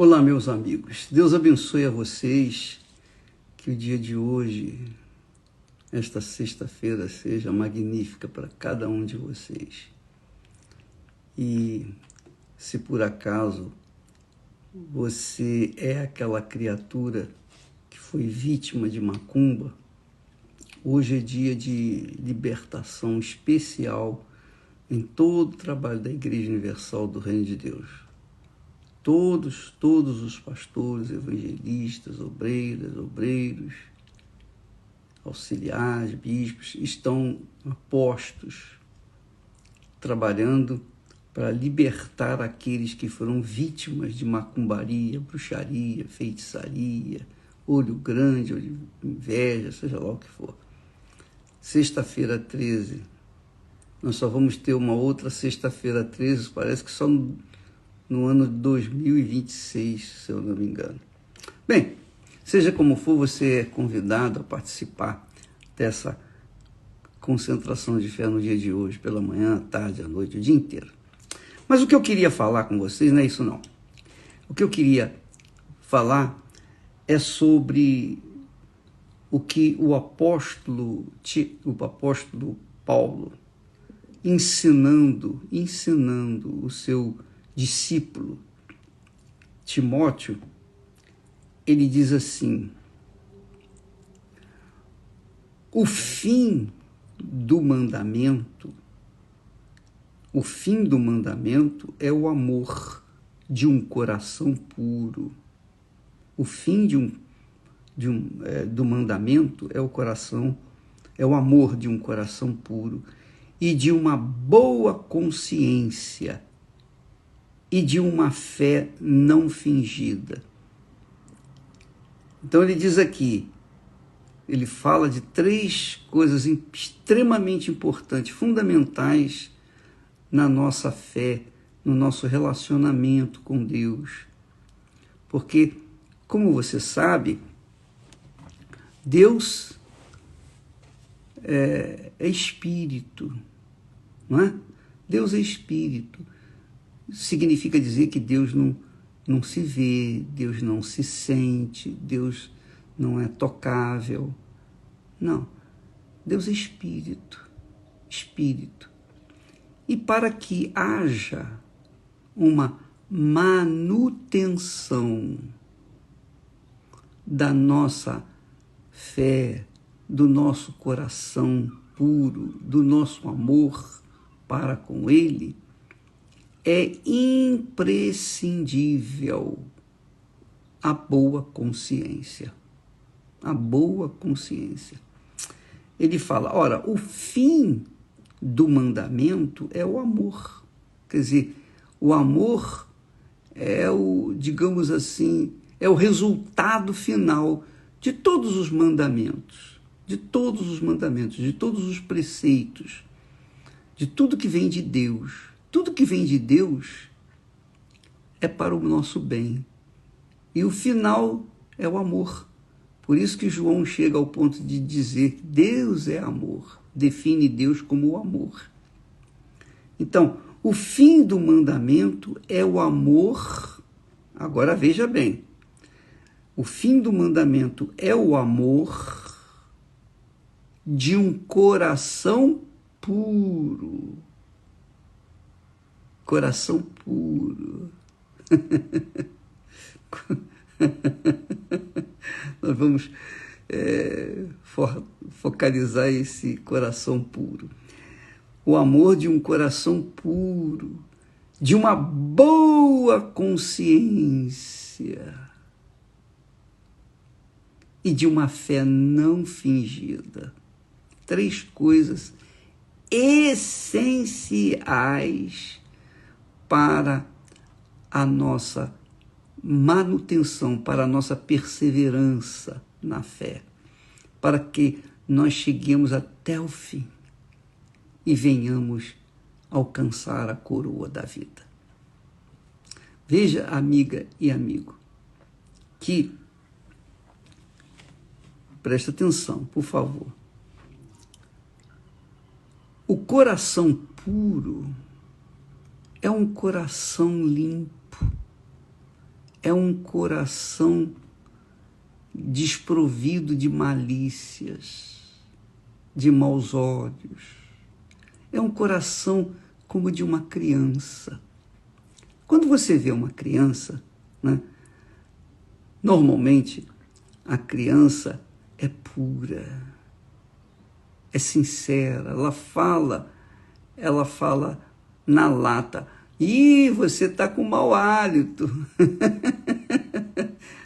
Olá, meus amigos. Deus abençoe a vocês, que o dia de hoje, esta sexta-feira, seja magnífica para cada um de vocês. E se por acaso você é aquela criatura que foi vítima de macumba, hoje é dia de libertação especial em todo o trabalho da Igreja Universal do Reino de Deus. Todos os pastores, evangelistas, obreiros, auxiliares, bispos, estão apostos, trabalhando para libertar aqueles que foram vítimas de macumbaria, bruxaria, feitiçaria, olho grande, olho de inveja, seja lá o que for. Sexta-feira 13, nós só vamos ter uma outra sexta-feira 13, parece que só no ano de 2026, se eu não me engano. Bem, seja como for, você é convidado a participar dessa concentração de fé no dia de hoje, pela manhã, à tarde, à noite, o dia inteiro. Mas o que eu queria falar com vocês não é isso não. O que eu queria falar é sobre o que o apóstolo Paulo, ensinando o seu discípulo Timóteo, ele diz assim: o fim do mandamento é o amor de um coração puro. O fim do mandamento é o amor de um coração puro e de uma boa consciência e de uma fé não fingida. Então ele diz aqui, ele fala de três coisas extremamente importantes, fundamentais na nossa fé, no nosso relacionamento com Deus. Porque, como você sabe, Deus é espírito, não é? Deus é espírito. Significa dizer que Deus não se vê, Deus não se sente, Deus não é tocável. Não, Deus é espírito. E para que haja uma manutenção da nossa fé, do nosso coração puro, do nosso amor para com Ele, é imprescindível a boa consciência. A boa consciência. Ele fala, ora, o fim do mandamento é o amor. Quer dizer, o amor é digamos assim, é o resultado final de todos os mandamentos, de todos os preceitos, de tudo que vem de Deus. Tudo que vem de Deus é para o nosso bem. E o final é o amor. Por isso que João chega ao ponto de dizer que Deus é amor. Define Deus como o amor. Então, o fim do mandamento é o amor. Agora veja bem. O fim do mandamento é o amor de um coração puro. Coração puro. Nós vamos focalizar esse coração puro. O amor de um coração puro, de uma boa consciência e de uma fé não fingida. Três coisas essenciais para a nossa manutenção, para a nossa perseverança na fé, para que nós cheguemos até o fim e venhamos alcançar a coroa da vida. Veja, amiga e amigo, que, presta atenção, por favor, o coração puro é um coração limpo, é um coração desprovido de malícias, de maus olhos. É um coração como de uma criança. Quando você vê uma criança, né, normalmente a criança é pura, é sincera, ela fala na lata. Ih, você está com mau hálito.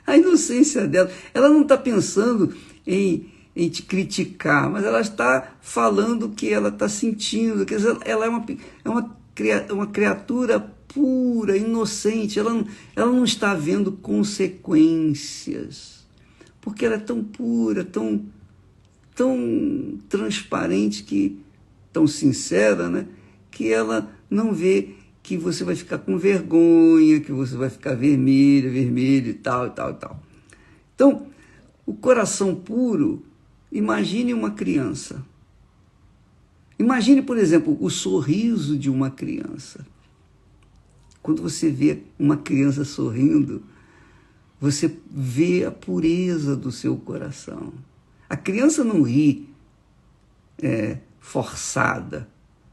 A inocência dela, ela não está pensando em te criticar, mas ela está falando o que ela está sentindo. Quer dizer, ela é uma criatura pura, inocente, ela não está vendo consequências, porque ela é tão pura, tão transparente, tão sincera, né? Que ela não vê que você vai ficar com vergonha, que você vai ficar vermelho e tal, e tal, e tal. Então, o coração puro, imagine uma criança. Imagine, por exemplo, o sorriso de uma criança. Quando você vê uma criança sorrindo, você vê a pureza do seu coração. A criança não ri forçada.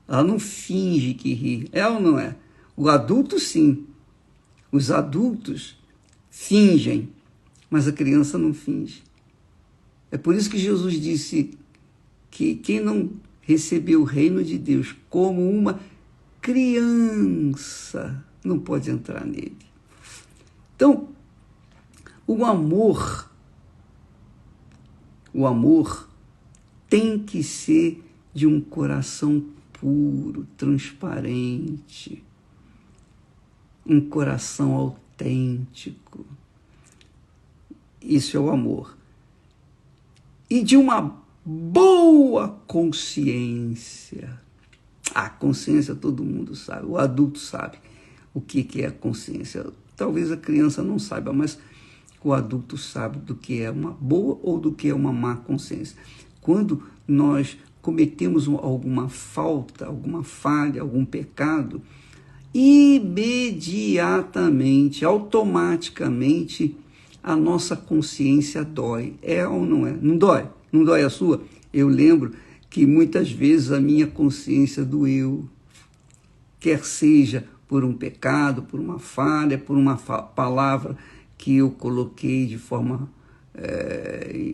Ela não finge que ri. É ou não é? O adulto, sim. Os adultos fingem, mas a criança não finge. É por isso que Jesus disse que quem não recebeu o reino de Deus como uma criança não pode entrar nele. Então, o amor tem que ser de um coração puro, transparente, um coração autêntico. Isso é o amor. E de uma boa consciência. A consciência todo mundo sabe, o adulto sabe o que é a consciência. Talvez a criança não saiba, mas o adulto sabe do que é uma boa ou do que é uma má consciência. Quando nós cometemos alguma falta, alguma falha, algum pecado, imediatamente, automaticamente, a nossa consciência dói. É ou não é? Não dói? Não dói a sua? Eu lembro que muitas vezes a minha consciência doeu, quer seja por um pecado, por uma falha, por uma palavra que eu coloquei de forma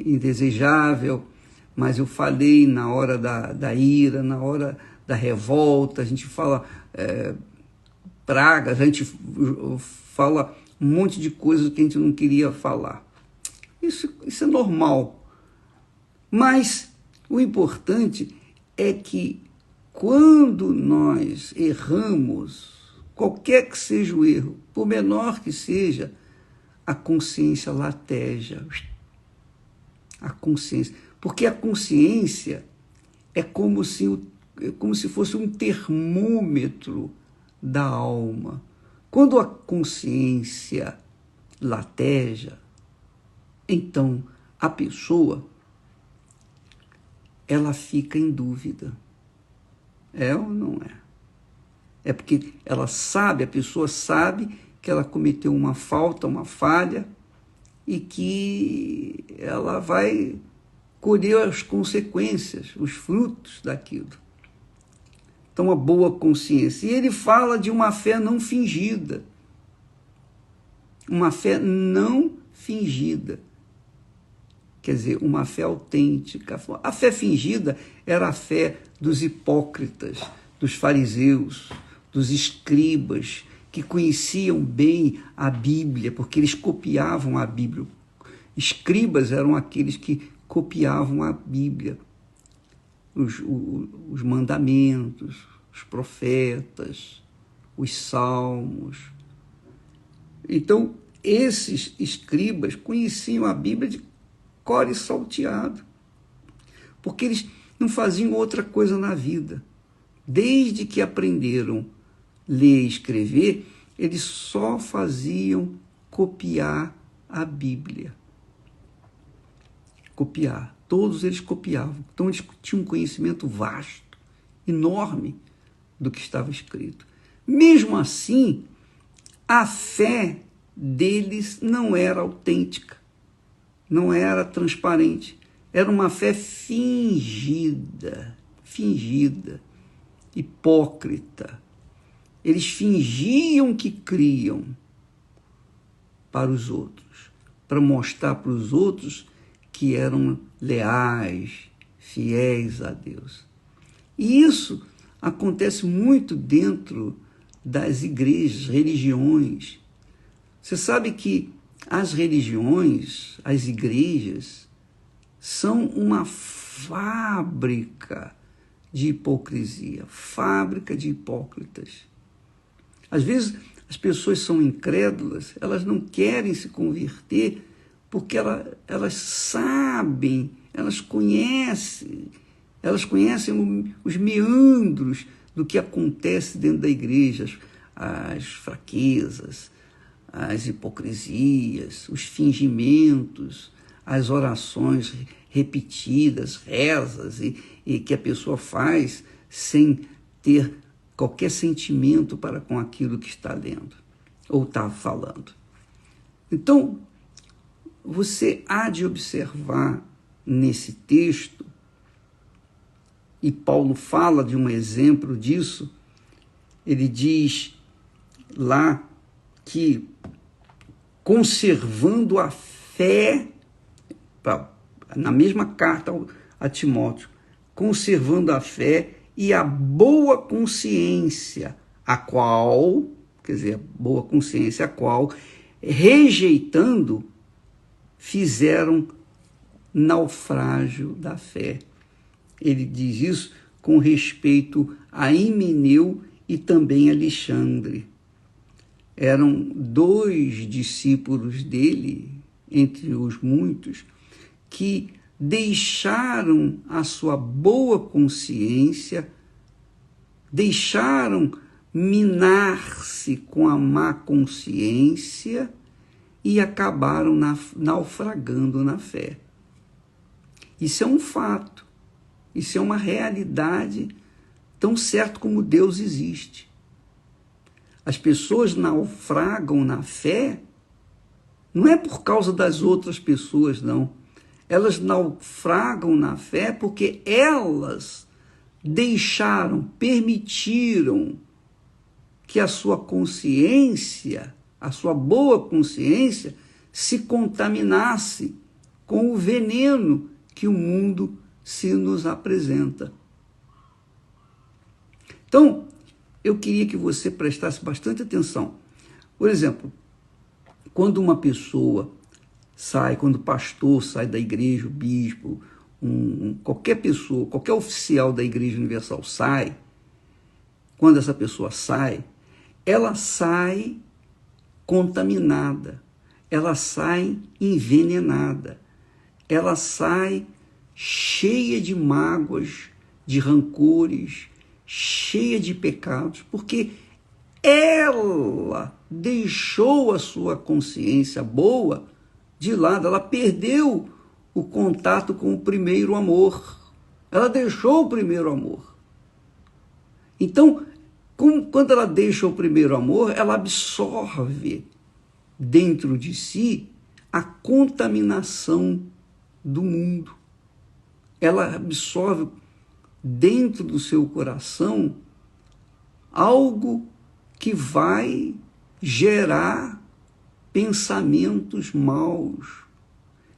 indesejável, mas eu falei na hora da ira, na hora da revolta, a gente fala pragas, a gente fala um monte de coisas que a gente não queria falar. Isso é normal. Mas o importante é que quando nós erramos, qualquer que seja o erro, por menor que seja, a consciência lateja. A consciência. Porque a consciência é como se fosse um termômetro da alma. Quando a consciência lateja, então a pessoa ela fica em dúvida. É ou não é? É porque ela sabe, a pessoa sabe que ela cometeu uma falta, uma falha, e que ela vai colher as consequências, os frutos daquilo. Então, a boa consciência. E ele fala de uma fé não fingida. Uma fé não fingida. Quer dizer, uma fé autêntica. A fé fingida era a fé dos hipócritas, dos fariseus, dos escribas, que conheciam bem a Bíblia, porque eles copiavam a Bíblia. Escribas eram aqueles que copiavam a Bíblia, os mandamentos, os profetas, os salmos. Então, esses escribas conheciam a Bíblia de cor e salteado, porque eles não faziam outra coisa na vida. Desde que aprenderam ler e escrever, eles só faziam copiar a Bíblia. Copiar. Todos eles copiavam. Então eles tinham um conhecimento vasto, enorme do que estava escrito. Mesmo assim, a fé deles não era autêntica, não era transparente. Era uma fé fingida, hipócrita. Eles fingiam que criam para os outros, para mostrar para os outros que eram leais, fiéis a Deus. E isso acontece muito dentro das igrejas, religiões. Você sabe que as religiões, as igrejas, são uma fábrica de hipocrisia, fábrica de hipócritas. Às vezes as pessoas são incrédulas, elas não querem se converter porque elas sabem, elas conhecem os meandros do que acontece dentro da igreja, as fraquezas, as hipocrisias, os fingimentos, as orações repetidas, rezas, e que a pessoa faz sem ter qualquer sentimento para com aquilo que está lendo ou está falando. Então, você há de observar nesse texto, e Paulo fala de um exemplo disso, ele diz lá que conservando a fé, na mesma carta a Timóteo, conservando a fé e a boa consciência, a qual, rejeitando, fizeram naufrágio da fé. Ele diz isso com respeito a Himeneu e também a Alexandre. Eram 2 discípulos dele, entre os muitos, que deixaram a sua boa consciência, deixaram minar-se com a má consciência e acabaram naufragando na fé. Isso é um fato, isso é uma realidade, tão certo como Deus existe. As pessoas naufragam na fé, não é por causa das outras pessoas, não. Elas naufragam na fé porque elas permitiram que a sua consciência, a sua boa consciência, se contaminasse com o veneno que o mundo se nos apresenta. Então, eu queria que você prestasse bastante atenção. Por exemplo, quando uma pessoa quando o pastor sai da igreja, o bispo, qualquer pessoa, qualquer oficial da Igreja Universal sai, quando essa pessoa sai, ela sai contaminada, ela sai envenenada, ela sai cheia de mágoas, de rancores, cheia de pecados, porque ela deixou a sua consciência boa de lado, ela perdeu o contato com o primeiro amor, ela deixou o primeiro amor. Então, quando ela deixa o primeiro amor, ela absorve dentro de si a contaminação do mundo. Ela absorve dentro do seu coração algo que vai gerar pensamentos maus,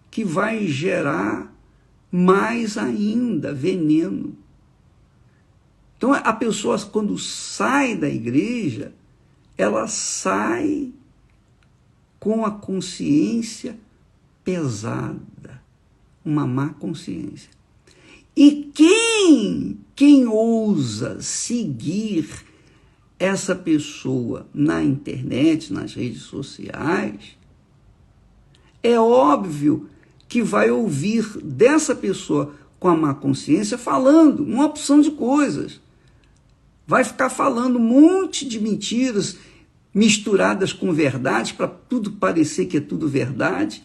que vai gerar mais ainda veneno. Então, a pessoa, quando sai da igreja, ela sai com a consciência pesada, uma má consciência. E quem ousa seguir essa pessoa na internet, nas redes sociais, é óbvio que vai ouvir dessa pessoa com a má consciência falando uma opção de coisas. Vai ficar falando um monte de mentiras misturadas com verdades para tudo parecer que é tudo verdade.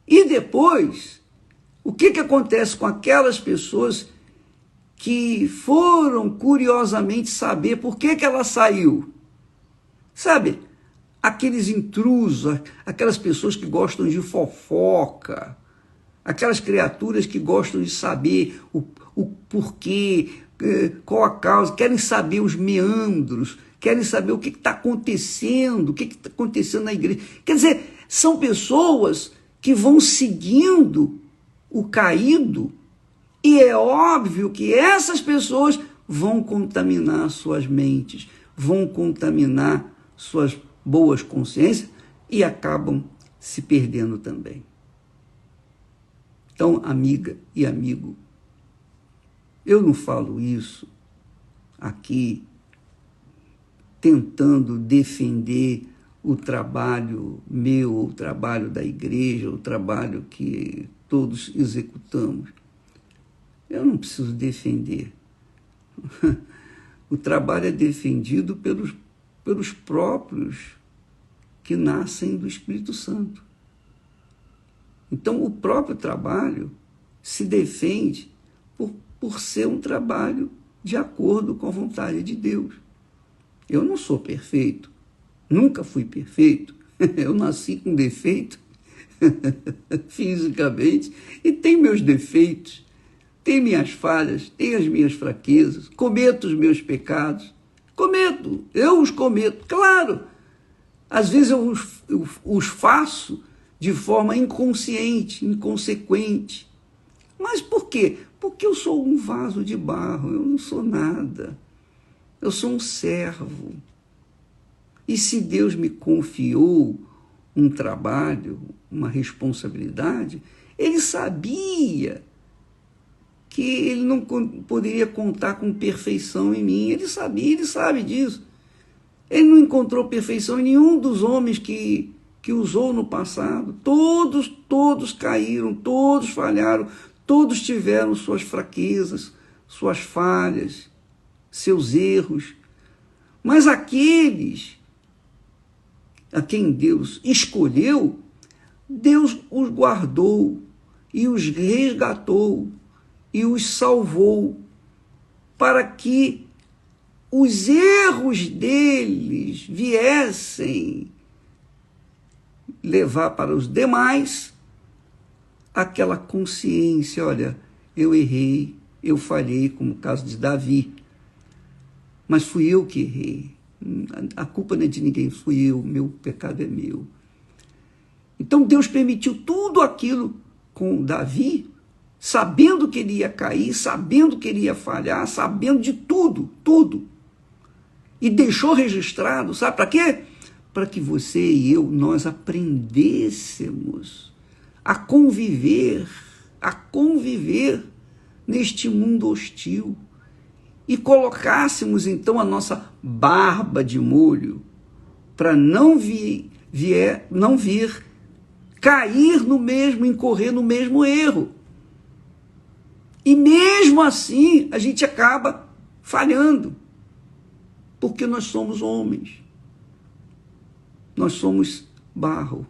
E depois, o que acontece com aquelas pessoas que foram curiosamente saber por que ela saiu? Sabe, aqueles intrusos, aquelas pessoas que gostam de fofoca, aquelas criaturas que gostam de saber o porquê, qual a causa, querem saber os meandros, querem saber o que está acontecendo, o que está acontecendo na igreja. Quer dizer, são pessoas que vão seguindo o caído, e é óbvio que essas pessoas vão contaminar suas mentes, vão contaminar suas boas consciências e acabam se perdendo também. Então, amiga e amigo, eu não falo isso aqui tentando defender o trabalho meu, o trabalho da igreja, o trabalho que todos executamos. Eu não preciso defender. O trabalho é defendido pelos próprios que nascem do Espírito Santo. Então, o próprio trabalho se defende por ser um trabalho de acordo com a vontade de Deus. Eu não sou perfeito, nunca fui perfeito, eu nasci com defeito fisicamente e tenho meus defeitos, tenho minhas falhas, tenho as minhas fraquezas, cometo os meus pecados, eu os cometo, claro, às vezes eu os faço de forma inconsciente, inconsequente. Mas por quê? Porque eu sou um vaso de barro, eu não sou nada. Eu sou um servo. E se Deus me confiou um trabalho, uma responsabilidade, Ele sabia que Ele não poderia contar com perfeição em mim. Ele sabia, Ele sabe disso. Ele não encontrou perfeição em nenhum dos homens que usou no passado. Todos caíram, todos falharam, todos tiveram suas fraquezas, suas falhas, seus erros. Mas aqueles a quem Deus escolheu, Deus os guardou e os resgatou e os salvou para que os erros deles viessem levar para os demais aquela consciência, olha, eu errei, eu falhei, como o caso de Davi, mas fui eu que errei, a culpa não é de ninguém, fui eu, meu pecado é meu. Então Deus permitiu tudo aquilo com Davi, sabendo que ele ia cair, sabendo que ele ia falhar, sabendo de tudo, e deixou registrado, sabe para quê? Para que você e eu, nós aprendêssemos a conviver neste mundo hostil e colocássemos então a nossa barba de molho para não vir cair no mesmo, incorrer no mesmo erro. E mesmo assim a gente acaba falhando, porque nós somos homens. Nós somos barro.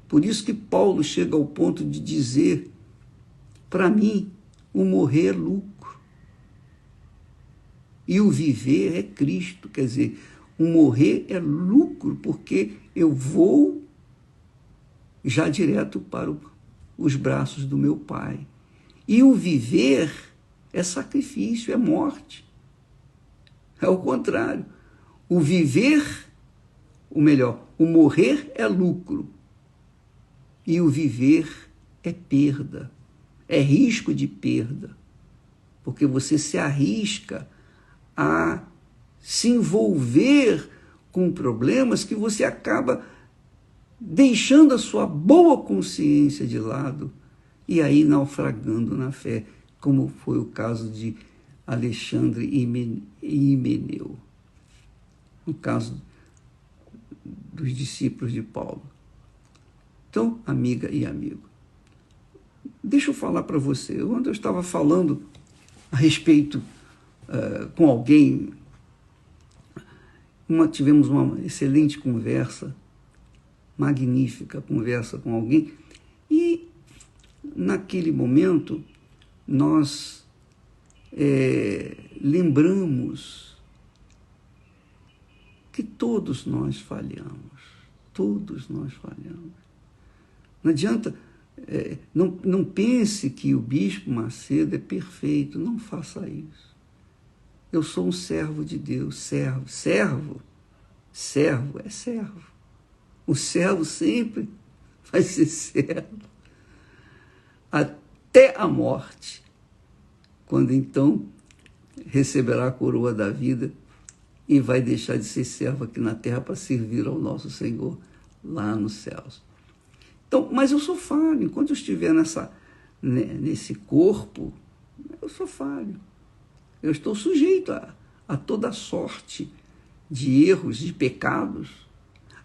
Por isso que Paulo chega ao ponto de dizer, para mim, o morrer é lucro. E o viver é Cristo. Quer dizer, o morrer é lucro, porque eu vou já direto para os braços do meu Pai. E o viver é sacrifício, é morte. É o contrário. O viver, ou melhor, o morrer é lucro. E o viver é perda, é risco de perda. Porque você se arrisca a se envolver com problemas que você acaba deixando a sua boa consciência de lado e aí naufragando na fé, como foi o caso de Alexandre e Himeneu, no caso dos discípulos de Paulo. Então, amiga e amigo, deixa eu falar para você. Ontem eu estava falando a respeito com alguém, tivemos uma excelente conversa, magnífica conversa com alguém, e naquele momento nós lembramos que todos nós falhamos. Todos nós falhamos. Não adianta, não pense que o Bispo Macedo é perfeito, não faça isso. Eu sou um servo de Deus, servo é servo. O servo sempre vai ser servo, até a morte, quando então receberá a coroa da vida e vai deixar de ser servo aqui na terra para servir ao nosso Senhor lá nos céus. Então, mas eu sou falho. Enquanto eu estiver nesse corpo, eu sou falho. Eu estou sujeito a toda sorte de erros, de pecados.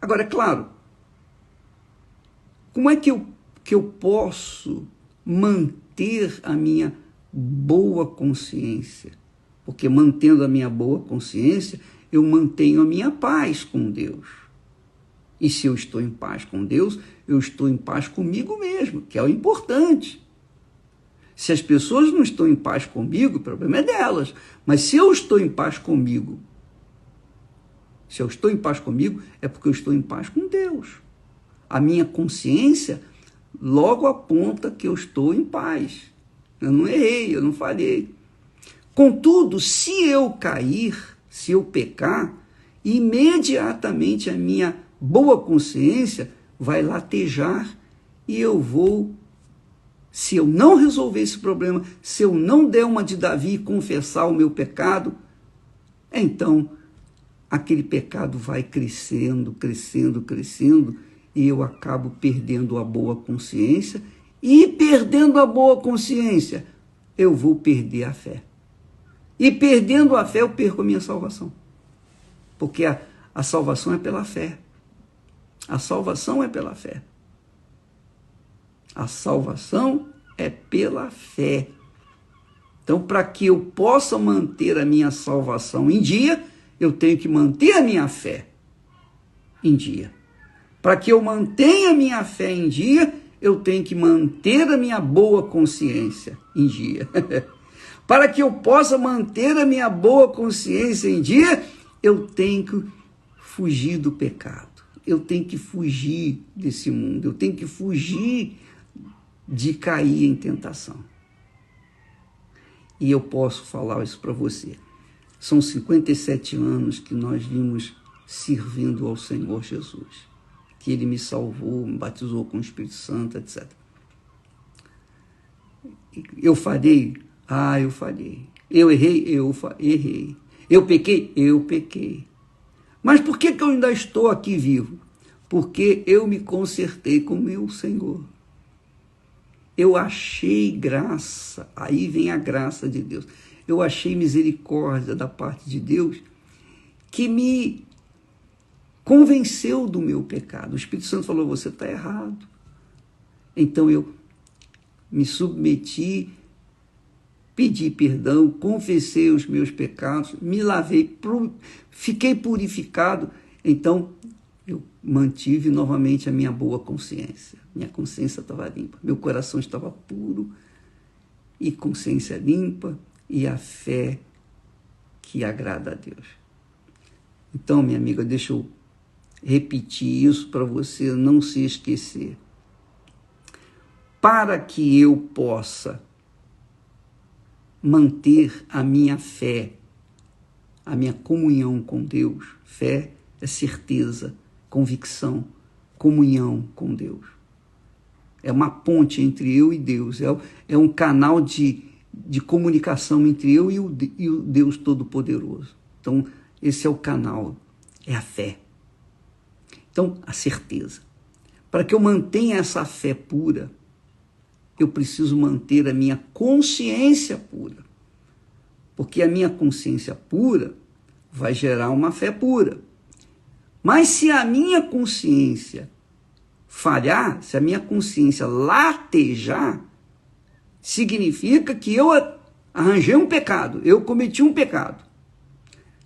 Agora, é claro, como é que eu posso manter a minha boa consciência? Porque mantendo a minha boa consciência, eu mantenho a minha paz com Deus. E se eu estou em paz com Deus, eu estou em paz comigo mesmo, que é o importante. Se as pessoas não estão em paz comigo, o problema é delas. Mas se eu estou em paz comigo, é porque eu estou em paz com Deus. A minha consciência logo aponta que eu estou em paz. Eu não errei, eu não falhei. Contudo, se eu cair, se eu pecar, imediatamente a minha boa consciência vai latejar e eu vou, se eu não resolver esse problema, se eu não der uma de Davi e confessar o meu pecado, então aquele pecado vai crescendo, e eu acabo perdendo a boa consciência, e perdendo a boa consciência, eu vou perder a fé. E perdendo a fé, eu perco a minha salvação. Porque a salvação é pela fé. A salvação é pela fé. A salvação é pela fé. Então, para que eu possa manter a minha salvação em dia, eu tenho que manter a minha fé em dia. Para que eu mantenha a minha fé em dia, eu tenho que manter a minha boa consciência em dia. Para que eu possa manter a minha boa consciência em dia, eu tenho que fugir do pecado. Eu tenho que fugir desse mundo. Eu tenho que fugir de cair em tentação. E eu posso falar isso para você. São 57 anos que nós vimos servindo ao Senhor Jesus. Que Ele me salvou, me batizou com o Espírito Santo, etc. Eu falhei? Eu falhei. Eu errei? Eu errei. Eu pequei? Eu pequei. Mas por que eu ainda estou aqui vivo? Porque eu me consertei com o meu Senhor. Eu achei graça, aí vem a graça de Deus. Eu achei misericórdia da parte de Deus que me convenceu do meu pecado. O Espírito Santo falou, você está errado. Então eu me submeti, pedi perdão, confessei os meus pecados, me lavei, fiquei purificado. Então eu mantive novamente a minha boa consciência. Minha consciência estava limpa, meu coração estava puro e consciência limpa e a fé que agrada a Deus. Então, minha amiga, deixa eu repetir isso para você não se esquecer. Para que eu possa manter a minha fé, a minha comunhão com Deus, fé é certeza, convicção, comunhão com Deus. É uma ponte entre eu e Deus, é um canal de comunicação entre eu e o Deus Todo-Poderoso. Então, esse é o canal, é a fé. Então, a certeza. Para que eu mantenha essa fé pura, eu preciso manter a minha consciência pura. Porque a minha consciência pura vai gerar uma fé pura. Mas se a minha consciência falhar, se a minha consciência latejar, significa que eu arranjei um pecado, eu cometi um pecado.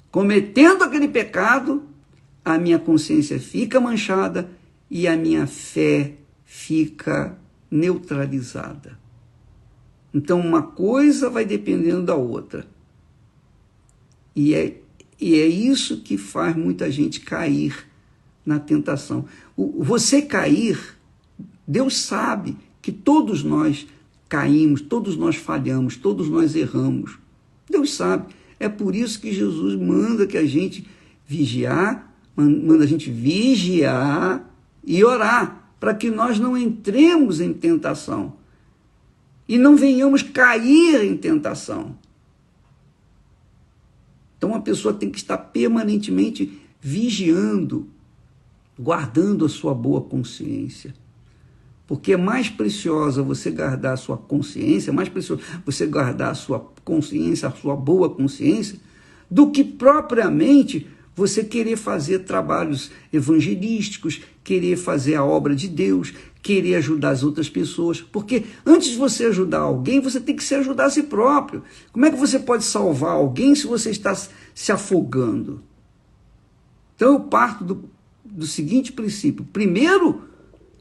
Cometendo aquele pecado, a minha consciência fica manchada e a minha fé fica neutralizada. Então, uma coisa vai dependendo da outra. E E é isso que faz muita gente cair na tentação. Você cair, Deus sabe que todos nós caímos, todos nós falhamos, todos nós erramos. Deus sabe. É por isso que Jesus manda que a gente manda a gente vigiar e orar, para que nós não entremos em tentação e não venhamos cair em tentação. Então a pessoa tem que estar permanentemente vigiando, guardando a sua boa consciência. Porque é mais preciosa você guardar a sua consciência, é mais precioso você guardar a sua consciência, a sua boa consciência, do que propriamente você querer fazer trabalhos evangelísticos, querer fazer a obra de Deus, querer ajudar as outras pessoas. Porque antes de você ajudar alguém, você tem que se ajudar a si próprio. Como é que você pode salvar alguém se você está se afogando? Então eu parto do seguinte princípio. Primeiro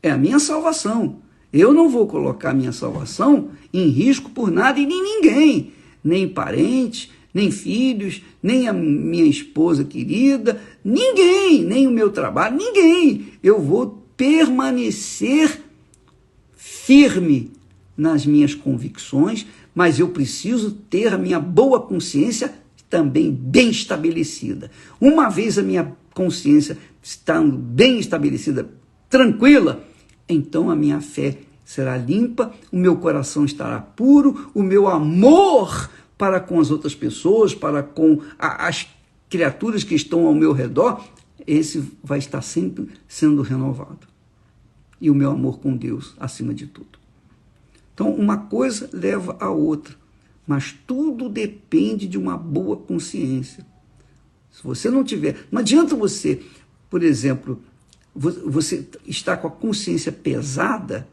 é a minha salvação. Eu não vou colocar a minha salvação em risco por nada e nem ninguém, nem parentes, nem filhos, nem a minha esposa querida, ninguém, nem o meu trabalho, ninguém. Eu vou permanecer firme nas minhas convicções, mas eu preciso ter a minha boa consciência também bem estabelecida. Uma vez a minha consciência está bem estabelecida, tranquila, então a minha fé será limpa, o meu coração estará puro, o meu amor para com as outras pessoas, para com as criaturas que estão ao meu redor, esse vai estar sempre sendo renovado. E o meu amor com Deus acima de tudo. Então, uma coisa leva a outra, mas tudo depende de uma boa consciência. Se você não tiver, não adianta você, por exemplo, você está com a consciência pesada,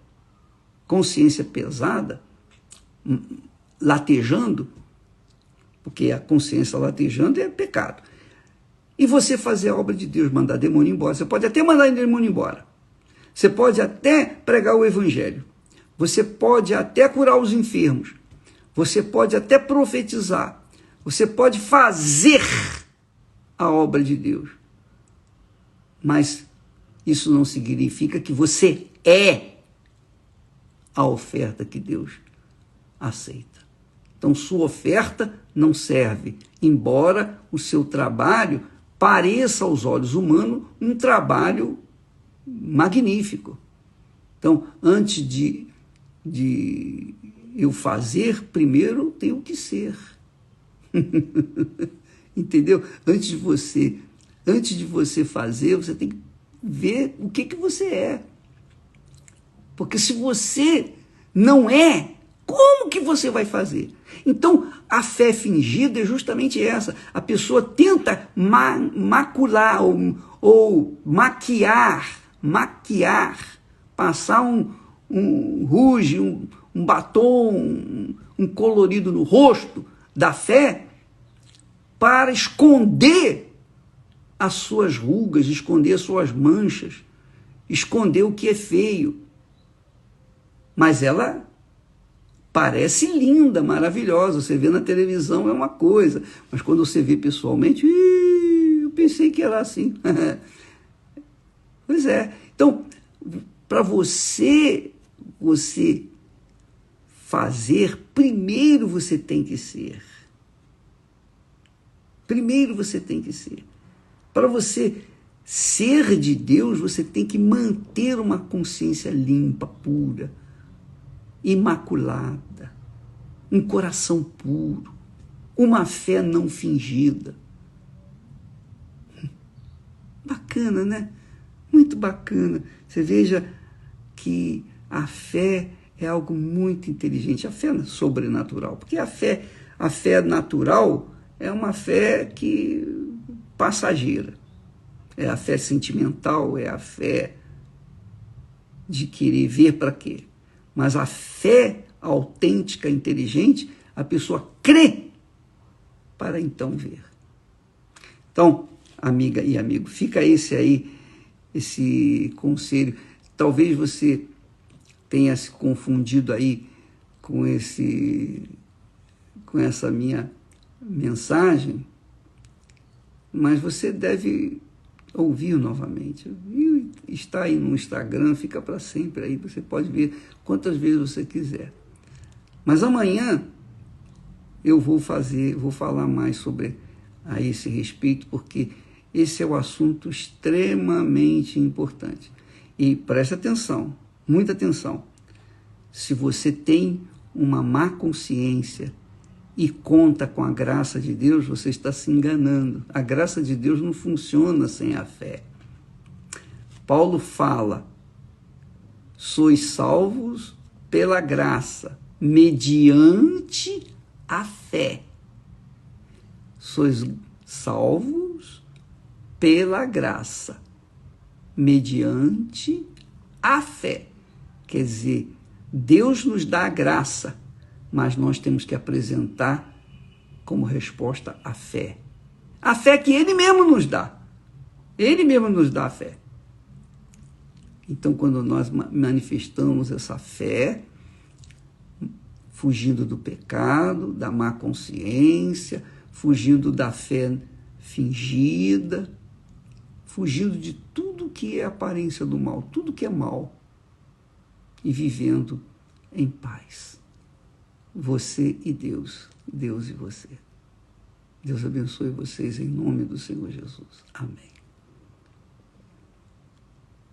latejando, porque a consciência latejando é pecado. E você fazer a obra de Deus, mandar demônio embora. Você pode até mandar demônio embora. Você pode até pregar o evangelho. Você pode até curar os enfermos. Você pode até profetizar. Você pode fazer a obra de Deus. Mas isso não significa que você é a oferta que Deus aceita. Então, sua oferta não serve, embora o seu trabalho pareça aos olhos humanos um trabalho magnífico. Então, antes de eu fazer, primeiro tenho que ser. Entendeu? Antes de você fazer, você tem que ver o que você é. Porque se você não é, como que você vai fazer? Então, a fé fingida é justamente essa. A pessoa tenta macular ou maquiar, passar um rouge, um batom, um colorido no rosto da fé para esconder as suas rugas, esconder as suas manchas, esconder o que é feio. Mas ela parece linda, maravilhosa. Você vê na televisão é uma coisa, mas quando você vê pessoalmente, eu pensei que era assim. Pois é. Então, para você fazer, primeiro você tem que ser. Primeiro você tem que ser. Para você ser de Deus, você tem que manter uma consciência limpa, pura, imaculada, um coração puro, uma fé não fingida. Bacana, né? Muito bacana. Você veja que a fé é algo muito inteligente, a fé sobrenatural, porque a fé natural é uma fé que passageira, é a fé sentimental, é a fé de querer ver para quê. Mas a fé autêntica, inteligente, a pessoa crê para então ver. Então, amiga e amigo, fica esse conselho. Talvez você tenha se confundido aí com essa minha mensagem, mas você deve ouvir novamente. E está aí no Instagram, fica para sempre aí, você pode ver quantas vezes você quiser. Mas amanhã eu vou falar mais sobre a esse respeito, porque esse é um assunto extremamente importante. E preste atenção, muita atenção. Se você tem uma má consciência e conta com a graça de Deus, você está se enganando. A graça de Deus não funciona sem a fé. Paulo fala: sois salvos pela graça, mediante a fé. Sois salvos pela graça, mediante a fé. Quer dizer, Deus nos dá a graça, mas nós temos que apresentar como resposta a fé. A fé que Ele mesmo nos dá. Ele mesmo nos dá a fé. Então, quando nós manifestamos essa fé, fugindo do pecado, da má consciência, fugindo da fé fingida, fugindo de tudo que é aparência do mal, tudo que é mal, e vivendo em paz. Você e Deus, Deus e você. Deus abençoe vocês em nome do Senhor Jesus. Amém.